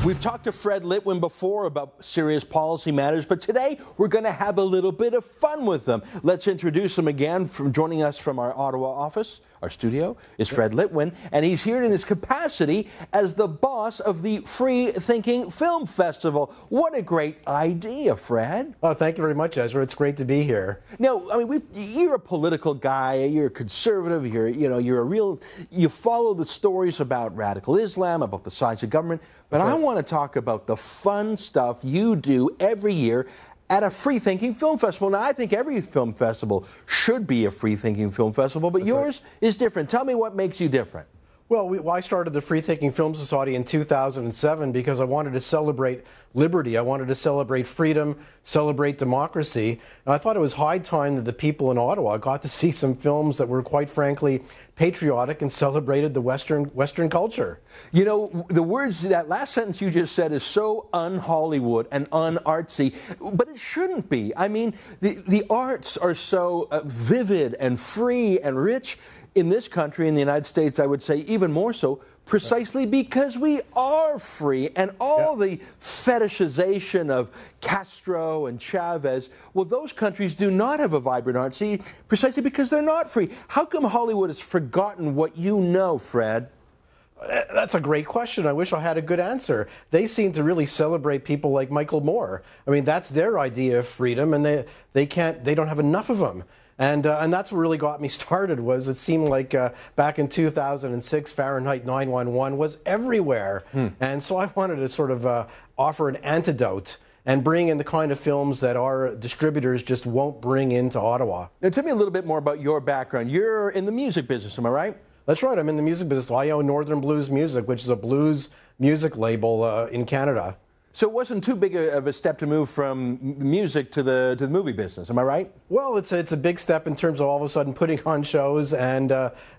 We've talked to Fred Litwin before about serious policy matters, but today we're going to have a little bit of fun with them. Let's introduce him again. Joining us from our Ottawa office, our studio, is Fred Litwin, and he's here in his capacity as the boss of the Free Thinking Film Festival. What a great idea, Fred. Oh, thank you very much, Ezra. It's great to be here. Now, I mean, you're a political guy. You're a conservative. You follow the stories about radical Islam, about the size of government. But I want to talk about the fun stuff you do every year at a free-thinking film festival. Now, I think every film festival should be a free-thinking film festival, but yours is different. Tell me what makes you different. Well, I started the Free Thinking Film Society in 2007 because I wanted to celebrate liberty. I wanted to celebrate freedom, celebrate democracy. And I thought it was high time that the people in Ottawa got to see some films that were, quite frankly, patriotic and celebrated the Western culture. You know, the words, that last sentence you just said is so un-Hollywood and un-artsy, but it shouldn't be. I mean, the arts are so vivid and free and rich in this country, in the United States, I would say even more so, precisely because we are free, and all the fetishization of Castro and Chavez, well, those countries do not have a vibrant art scene precisely because they're not free. How come Hollywood has forgotten what you know, Fred? That's a great question. I wish I had a good answer. They seem to really celebrate people like Michael Moore. I mean, that's their idea of freedom, and they don't have enough of them. And that's what really got me started. Was it seemed like back in 2006, Fahrenheit 9/11 was everywhere, and so I wanted to sort of offer an antidote and bring in the kind of films that our distributors just won't bring into Ottawa. Now, tell me a little bit more about your background. You're in the music business, am I right? That's right. I'm in the music business. I own Northern Blues Music, which is a blues music label in Canada. So it wasn't too big of a step to move from music to the movie business, am I right? Well, it's a big step in terms of all of a sudden putting on shows and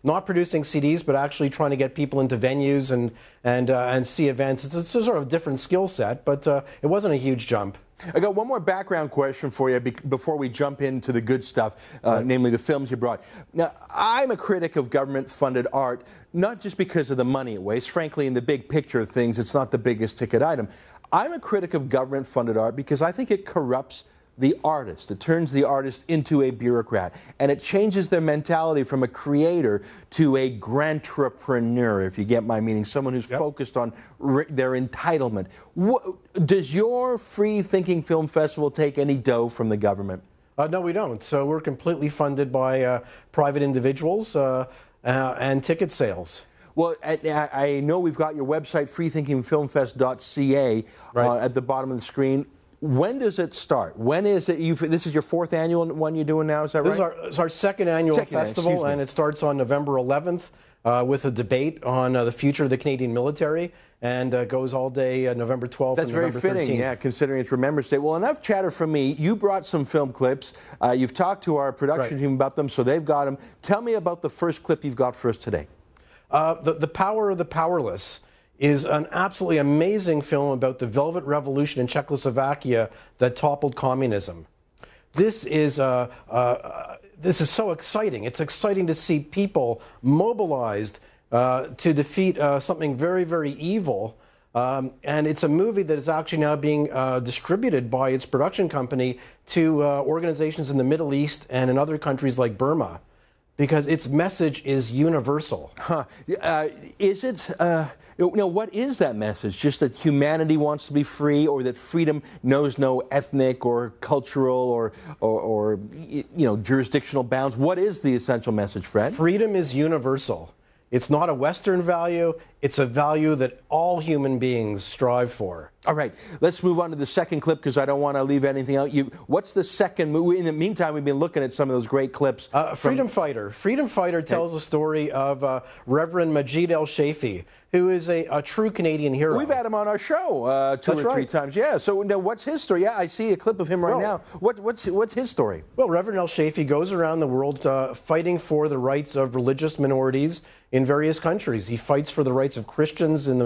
not producing CDs, but actually trying to get people into venues and see events. It's a sort of different skill set, but it wasn't a huge jump. I got one more background question for you before we jump into the good stuff, namely the films you brought. Now, I'm a critic of government-funded art, not just because of the money it wastes. Frankly, in the big picture of things, it's not the biggest ticket item. I'm a critic of government-funded art because I think it corrupts the artist. It turns the artist into a bureaucrat, and it changes their mentality from a creator to a grantrepreneur, if you get my meaning, someone who's focused on their entitlement. Does your Free Thinking Film Festival take any dough from the government? No, we don't. So we're completely funded by private individuals and ticket sales. Well, I know we've got your website, freethinkingfilmfest.ca, at the bottom of the screen. When does it start? When is it? This is your fourth annual one you're doing now, is that right? This is our second annual festival, and it starts on November 11th with a debate on the future of the Canadian military, and goes all day November 12th and November 13th. That's very fitting, yeah, considering it's Remembrance Day. Well, enough chatter from me. You brought some film clips. You've talked to our production team about them, so they've got them. Tell me about the first clip you've got for us today. The Power of the Powerless is an absolutely amazing film about the Velvet Revolution in Czechoslovakia that toppled communism. This is so exciting. It's exciting to see people mobilized to defeat something very, very evil. And it's a movie that is actually now being distributed by its production company to organizations in the Middle East and in other countries like Burma, because its message is universal. Is it? What is that message? Just that humanity wants to be free, or that freedom knows no ethnic or cultural or jurisdictional bounds? What is the essential message, Fred? Freedom is universal. It's not a Western value. It's a value that all human beings strive for. All right, let's move on to the second clip because I don't want to leave anything out. What's the second movie? In the meantime, we've been looking at some of those great clips. Freedom Fighter. Freedom Fighter tells the story of Reverend Majid El-Shafie, who is a true Canadian hero. We've had him on our show two or three times. Yeah. So now, what's his story? Yeah, I see a clip of him right now. What's his story? Well, Reverend El-Shafie goes around the world fighting for the rights of religious minorities in various countries. He fights for the rights of Christians in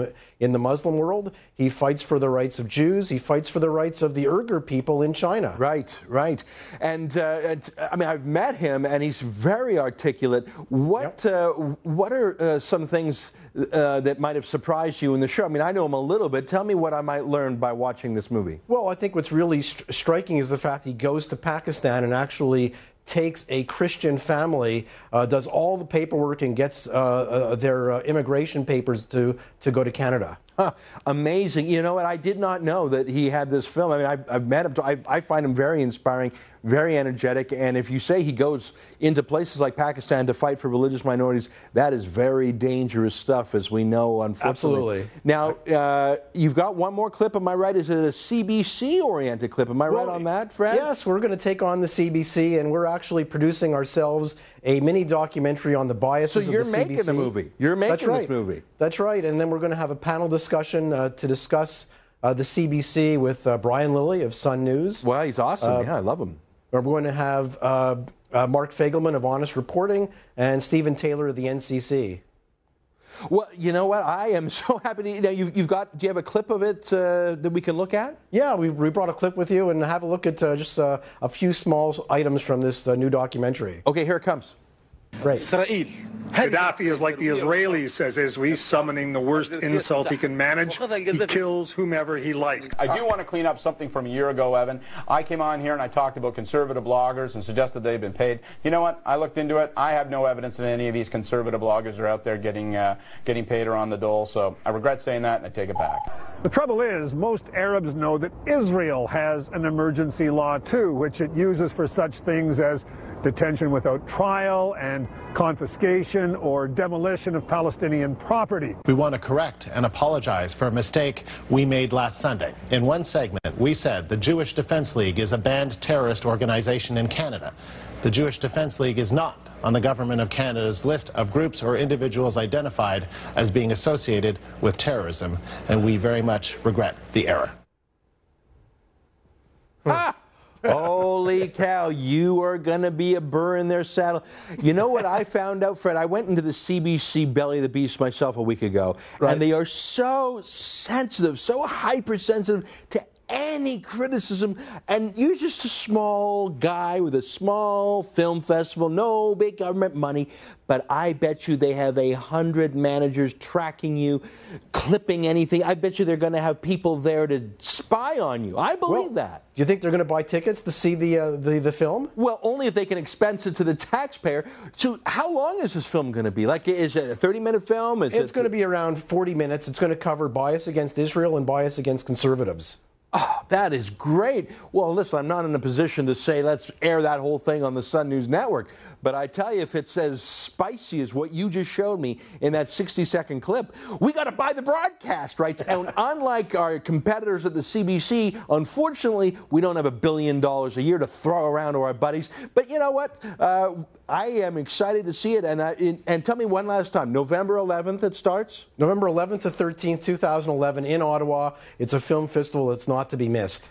the Muslim world. He fights for the the rights of Jews. He fights for the rights of the Uyghur people in China. Right, right. And I mean, I've met him, and he's very articulate. What are some things that might have surprised you in the show? I mean, I know him a little bit. Tell me what I might learn by watching this movie. Well, I think what's really striking is the fact he goes to Pakistan and actually takes a Christian family, does all the paperwork, and gets their immigration papers to go to Canada. Huh, amazing. You know what? I did not know that he had this film. I mean, I've met him. I find him very inspiring, very energetic. And if you say he goes into places like Pakistan to fight for religious minorities, that is very dangerous stuff, as we know, unfortunately. Absolutely. Now, you've got one more clip. Am I right? Is it a CBC-oriented clip? Am I right on that, Fred? Yes, we're going to take on the CBC, and we're actually producing ourselves a mini documentary on the biases of the CBC. So you're making the movie. You're making this movie. That's right. And then we're going to have a panel discussion to discuss the CBC with Brian Lilley of Sun News. Well, he's awesome. Yeah, I love him. We're going to have Mark Fagelman of Honest Reporting and Stephen Taylor of the NCC. Well, you know what? I am so happy to. Now, do you have a clip of it that we can look at? Yeah, we brought a clip with you, and have a look at just a few small items from this new documentary. Okay, here it comes. Great. Israel. Gaddafi is like the Israelis, says Izwi, summoning the worst insult he can manage. He kills whomever he likes. I do want to clean up something from a year ago, Evan. I came on here and I talked about conservative bloggers and suggested they've been paid. You know what? I looked into it. I have no evidence that any of these conservative bloggers are out there getting paid or on the dole. So I regret saying that, and I take it back. The trouble is, most Arabs know that Israel has an emergency law too, which it uses for such things as detention without trial and confiscation or demolition of Palestinian property. We want to correct and apologize for a mistake we made last Sunday. In one segment, we said the Jewish Defense League is a banned terrorist organization in Canada. The Jewish Defense League is not on the Government of Canada's list of groups or individuals identified as being associated with terrorism, and we very much regret the error. Holy cow, you are going to be a burr in their saddle. You know what I found out, Fred? I went into the CBC Belly of the Beast myself a week ago, and they are so sensitive, so hypersensitive to any criticism, and you're just a small guy with a small film festival, no big government money, but I bet you they have 100 managers tracking you, clipping anything. I bet you they're going to have people there to spy on you. I believe that. Do you think they're going to buy tickets to see the film? Well, only if they can expense it to the taxpayer. So how long is this film going to be? Like, is it a 30-minute film? It's going to be around 40 minutes. It's going to cover bias against Israel and bias against conservatives. Oh, that is great. Well, listen, I'm not in a position to say let's air that whole thing on the Sun News Network. But I tell you, if it's as spicy as what you just showed me in that 60-second clip, we got to buy the broadcast rights. And unlike our competitors at the CBC, unfortunately, we don't have $1 billion a year to throw around to our buddies. But you know what? I am excited to see it. And tell me one last time, November 11th it starts? November 11th to 13th, 2011 in Ottawa. It's a film festival that's not to be missed.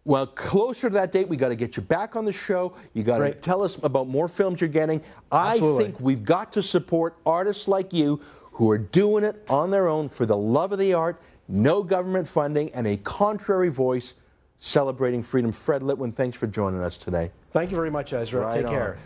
Well, closer to that date, we got to get you back on the show. You got to tell us about more films you're getting. Absolutely. I think we've got to support artists like you who are doing it on their own for the love of the art, no government funding, and a contrary voice celebrating freedom. Fred Litwin, thanks for joining us today. Thank you very much, Ezra. Take care.